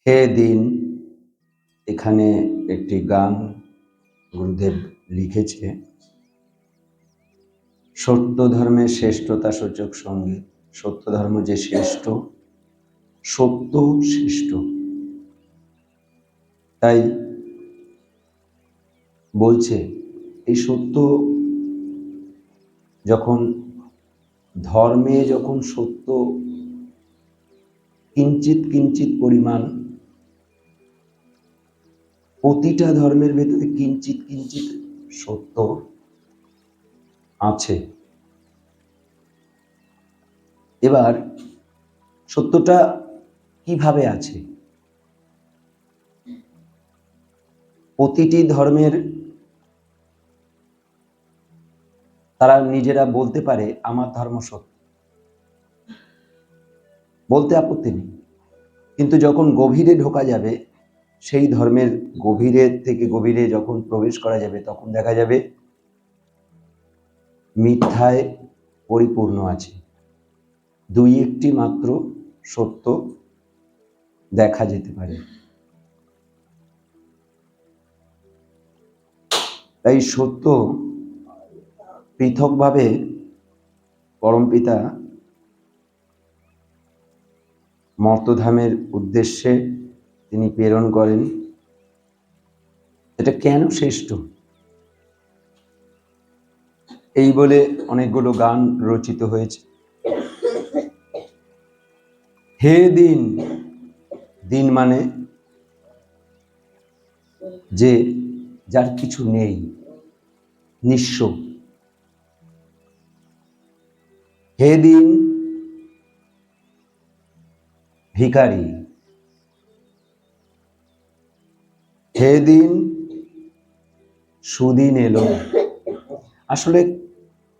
হে দিন, এখানে একটি গান গুরুদেব লিখেছে। সত্য ধর্মের শ্রেষ্ঠতা সূচক সঙ্গীত। সত্য ধর্ম যে শ্রেষ্ঠ, সত্য শ্রেষ্ঠ, তাই বলছে এই সত্য যখন ধর্মে, যখন সত্য কিঞ্চিত কিঞ্চিত পরিমাণ, প্রতিটা ধর্মের ভেতরে কিঞ্চিত কিঞ্চিত সত্য আছে। এবার সত্যটা কিভাবে আছে? প্রতিটি ধর্মের তারা নিজেরা বলতে পারে আমার ধর্ম সত্য, বলতে আপত্তি নেই। কিন্তু যখন গভীরে ঢোকা যাবে, সেই ধর্মের গভীরে থেকে গভীরে যখন প্রবেশ করা যাবে, তখন দেখা যাবে মিথ্যায় পরিপূর্ণ আছে। দুই একটি মাত্র সত্য দেখা যেতে পারে। তাই সত্য পৃথকভাবে পরমপিতা মর্তধামের উদ্দেশ্যে তিনি প্রেরণ করেন। এটা কেন শ্রেষ্ঠ, এই বলে অনেকগুলো গান রচিত হয়েছে। হে দিন, দিন মানে যে যার কিছু নেই, নিঃস্ব। হে দিন ভিখারি, হে দিন সুদিন এলো। আসলে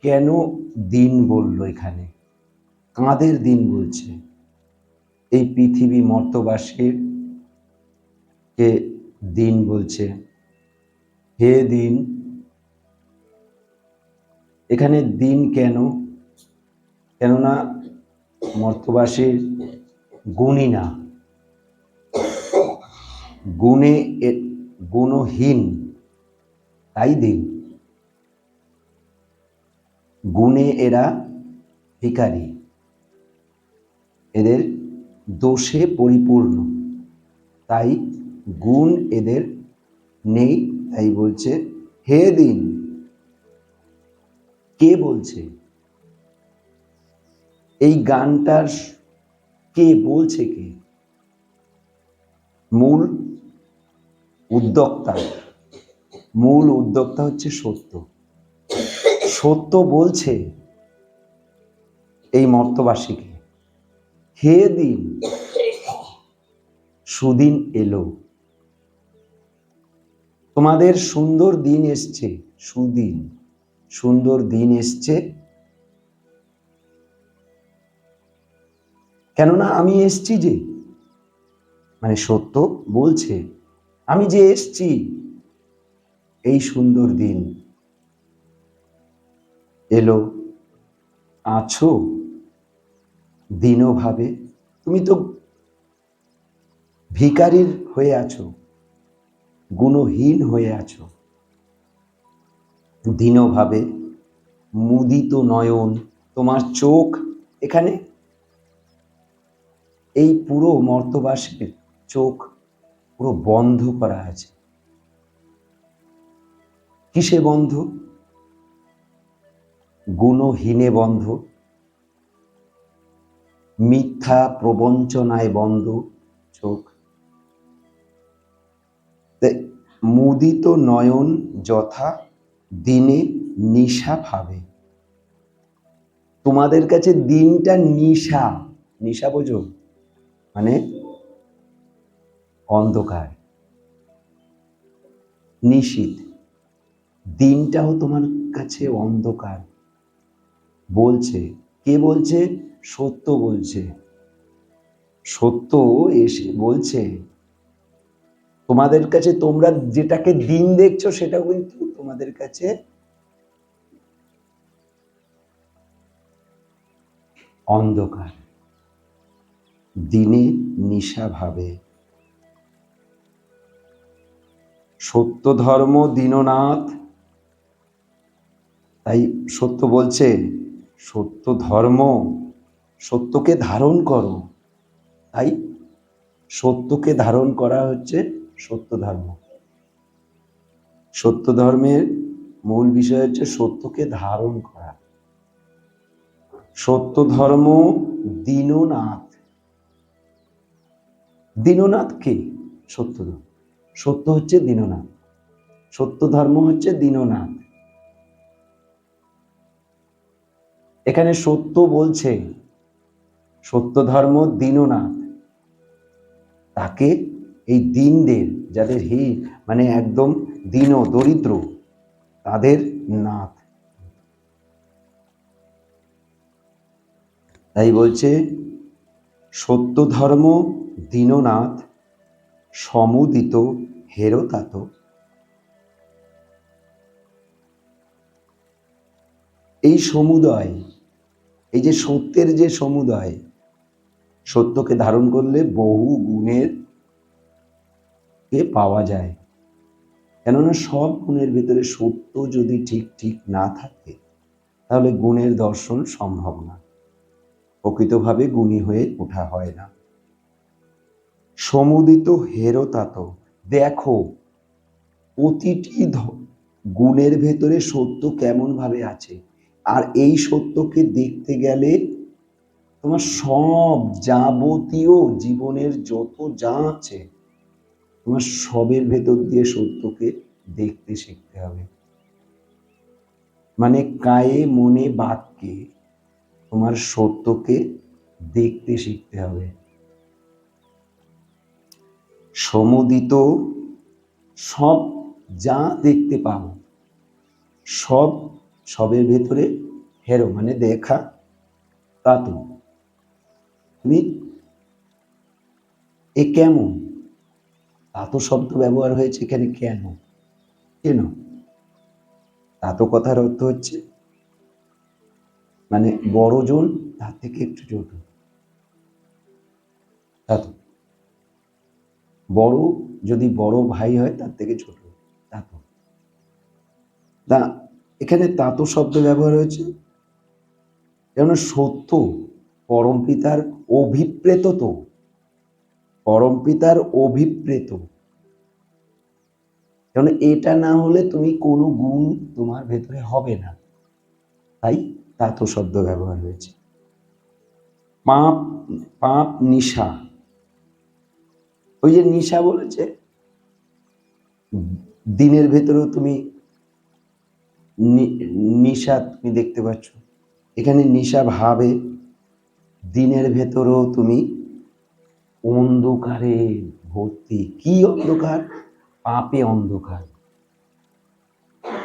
কেন দিন বললো এখানে, কাদের দিন বলছে? এই পৃথিবী মর্তবাসীর কে দিন বলছে। হে দিন, এখানে দিন কেন? কেননা মর্তবাসীর গুণী না, গুণে গুণহীন, তাই দিন। গুণে এরা ভিখারি, এদের দোষে পরিপূর্ণ, তাই গুণ এদের নেই। তাই বলছে হে দিন। কে বলছে এই গানটার? কে বলছে? কে মূল উদ্যোক্তা? মূল উদ্যোক্তা হচ্ছে সত্য। সত্য বলছে এই মর্তবাসীকে, হে দিন সুদিন এলো, তোমাদের সুন্দর দিন এসছে। সুদিন, সুন্দর দিন এসছে, কেননা আমি এসছি যে, মানে সত্য বলছে আমি যে এসছি, এই সুন্দর দিন এলো। আছো দীনভাবে, তুমি তো ভিখারির হয়ে আছো, গুণহীন হয়ে আছো। দীনভাবে মুদিত নয়ন, তোমার চোখ এখানে, এই পুরো মর্তবাসীর চোখ পুরো বন্ধ করা আছে। কিসে বন্ধ? গুণহীনে বন্ধ, মিথ্যা প্রবঞ্চনায় বন্ধ চোখ। মুদিত নয়ন যথা দিনে নিশা ভাবে, তোমাদের কাছে দিনটা নিশা। নিশা বোঝো, মানে অন্ধকার, নিশীথ। দিনটাও তোমার কাছে অন্ধকার বলছে। কে বলছে? সত্য বলছে। সত্য এসে বলছে তোমাদের কাছে, তোমরা যেটাকে দিন দেখছো সেটাও কিন্তু তোমাদের কাছে অন্ধকার। দিনে নিশা ভাবে, সত্য ধর্ম দীননাথ। তাই সত্য বলছে সত্য ধর্ম, সত্যকে ধারণ করো। তাই সত্যকে ধারণ করা হচ্ছে সত্য ধর্ম। সত্য ধর্মের মূল বিষয় হচ্ছে সত্যকে ধারণ করা। সত্য ধর্ম দীননাথ। দীননাথ কে? সত্য ধর্ম। সত্য হচ্ছে দীননাথ, সত্য ধর্ম হচ্ছে দীননাথ। এখানে সত্য বলছে সত্য ধর্ম দীননাথ। তাকে এই দীনদের, যাদের মানে একদম দীন দরিদ্র, তাদের নাথ। তাই বলছে সত্য ধর্ম দীননাথ, সমুদিত হেরতাত। এই সমুদয়, এই যে সত্যের যে সমুদয়, সত্যকে ধারণ করলে বহু গুণের কে পাওয়া যায়। কেননা সব গুণের ভিতরে সত্য যদি ঠিক ঠিক না থাকে, তাহলে গুণের দর্শন সম্ভব না, প্রকৃতভাবে গুণী হয়ে ওঠা হয় না। সমুদিত হেরতাত, দেখো প্রতিটি গুণের ভেতরে সত্য কেমন ভাবে আছে। আর এই সত্যকে দেখতে গেলে তোমার সব যাবতীয় জীবনের যত যা আছে, তোমার সবের ভেতর দিয়ে সত্যকে দেখতে শিখতে হবে। মানে কায়ে মনে বাক্যে তোমার সত্যকে দেখতে শিখতে হবে। সমুদিত, সব যা দেখতে পাও, সবের ভেতরে হেরো মানে দেখা, তা তুমি এ কেমন, তাতো শব্দ ব্যবহার হয়েছে এখানে। কেন? কেন? তাতো কথার অর্থ হচ্ছে মানে বড়জন তার থেকে একটু ছোট। তাতো বড়, যদি বড় ভাই হয় তার থেকে ছোট, তাতো। তা এখানে তাতো শব্দ ব্যবহার হয়েছে যেমন সত্য পরম পিতার অভিপ্রেত, তো পরম পিতার অভিপ্রেত, কারণ এটা না হলে তুমি কোনো গুণ তোমার ভেতরে হবে না। তাই তাতো শব্দ ব্যবহার হয়েছে। পাপ, পাপ নিশা, ওই যে নিশা বলেছে, দিনের ভেতরেও তুমি নিশা তুমি দেখতে পাচ্ছ। এখানে নিশা ভাবে দিনের ভেতরেও তুমি অন্ধকারে ভর্তি। কি অন্ধকার? পাপে অন্ধকার,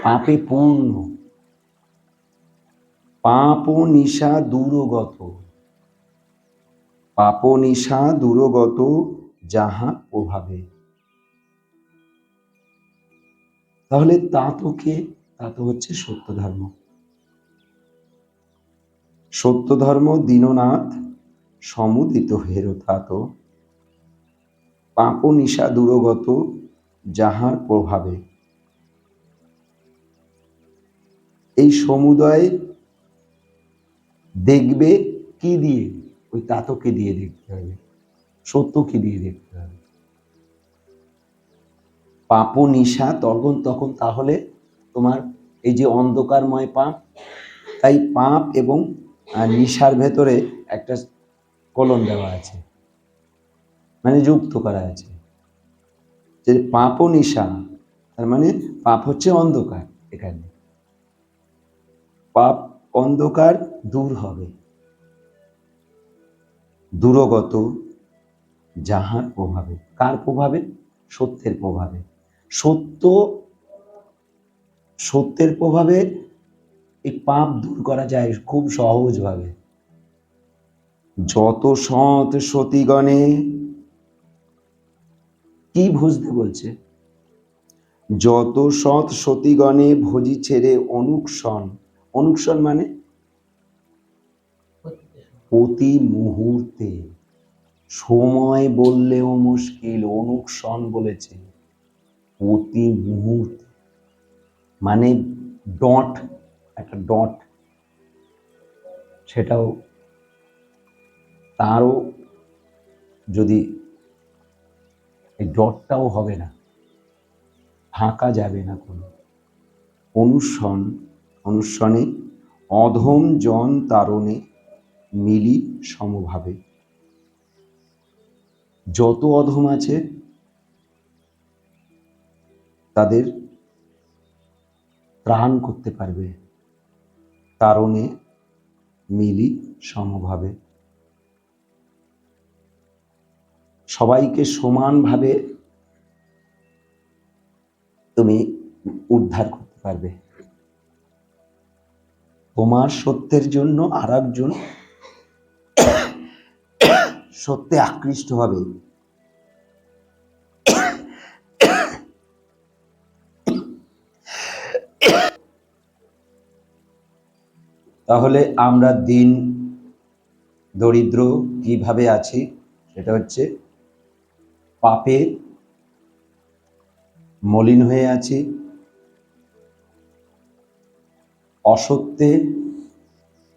পাপে পূর্ণ। পাপ নিশা দূরগত, পাপ নিশা দূরগত যাহা প্রভাবে। তাহলে তাতকে, তাতো হচ্ছে সত্য ধর্ম। সত্য ধর্ম দীননাথ, সমুদিত হেরতাত, পাপ নিশা দূরগত যাহার প্রভাবে। এই সমুদয় দেখবে কি দিয়ে? ওই তাতকে দিয়ে দেখতে হবে, সত্যকে দিয়ে দেখতে হবে। পাপ নিশা তখন তাহলে তোমার এই যে অন্ধকারময় পাপ, তাই পাপ এবং নিশার ভেতরে একটা কলম দেওয়া আছে, মানে যুক্ত করা আছে যে পাপ ও নিশা। তার মানে পাপ হচ্ছে অন্ধকার, এখানে পাপ অন্ধকার দূর হবে, দূরগত যাহার প্রভাবে। কার প্রভাবে? সত্যের প্রভাবে। সত্য, সত্যের প্রভাবে এই পাপ দূর করা যায় খুব সহজভাবে। যত সৎ সতীগণে, কি বুঝতে বলছে? যত সৎ সতীগণে ভোজি ছেড়ে অনুক্ষণ, অনুক্ষণ মানে প্রতি মুহূর্তে, সময় বললেও মুশকিল, অনুক্ষণ বলেছে। প্রতি মুহূর্তে, মানে ডট, একটা ডট, সেটাও তারও যদি এই ডটটাও হবে না, ফাঁকা যাবে না কোনো। অনুসরণে অধম জন তারণে মিলি সমভাবে। যত অধম আছে তাদের ত্রাণ করতে পারবে তারণে মিলি সমভাবে। সবাইকে সমানভাবে তুমি উদ্ধার করতে পারবে। তোমার সত্যের জন্য আর একজন সত্যে আকৃষ্ট হবে। তাহলে আমরা দিন দরিদ্র কিভাবে আছি, সেটা হচ্ছে পাপে মলিন হয়ে আছি, অসত্যে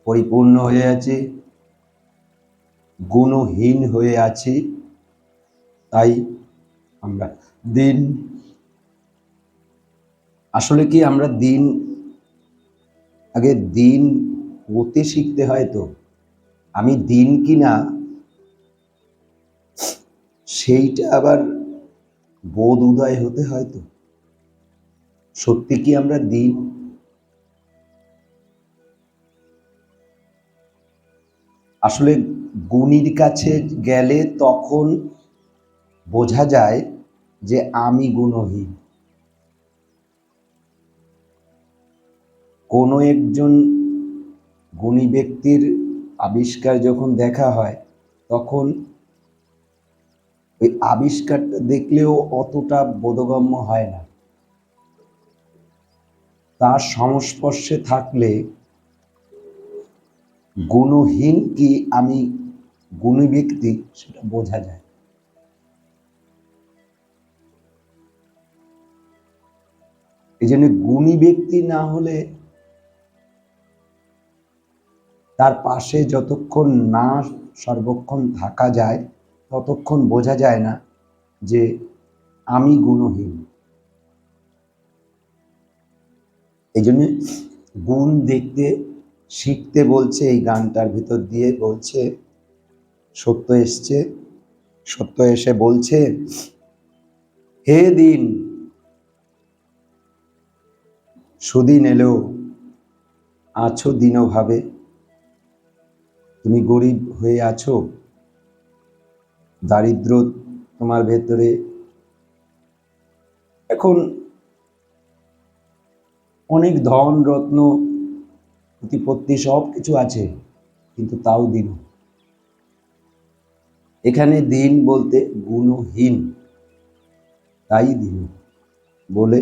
পরিপূর্ণ হয়ে আছি, গুণহীন হয়ে আছি। তাই আমরা দিন, আসলে কি আমরা দিন, আগে দিন হতে শিখতে হয়। তো আমি দিন কিনা সেইটা আবার বোধ উদয় হতে হয়। তো সত্যি কি আমরা দিন? আসলে গুণীর কাছে গেলে তখন বোঝা যায় যে আমি গুণহীন। কোনো একজন গুণী ব্যক্তির আবিষ্কার যখন দেখা হয়, তখন ওই আবিষ্কারটা দেখলেও অতটা বোধগম্য হয় না। তার সংস্পর্শে থাকলে গুণহীন কি আমি গুণী ব্যক্তি সেটা বোঝা যায়। এই জন্য গুণী ব্যক্তি না হলে তার পাশে যতক্ষণ না সর্বক্ষণ থাকা যায় ততক্ষণ বোঝা যায় না যে আমি গুণহীন। এই জন্য গুণ দেখতে শিখতে বলছে। এই গানটার ভিতর দিয়ে বলছে, সত্য এসছে, সত্য এসে বলছে, হে দিন, সুদিন এলেও আছো দীনভাবে। তুমি গরিব হয়ে আছো, দারিদ্র তোমার ভেতরে, এখন অনেক ধন রত্ন প্রতিপত্তি সব কিছু আছে, কিন্তু তাও দিন। এখানে দিন বলতে গুণহীন, তাই দিন বলে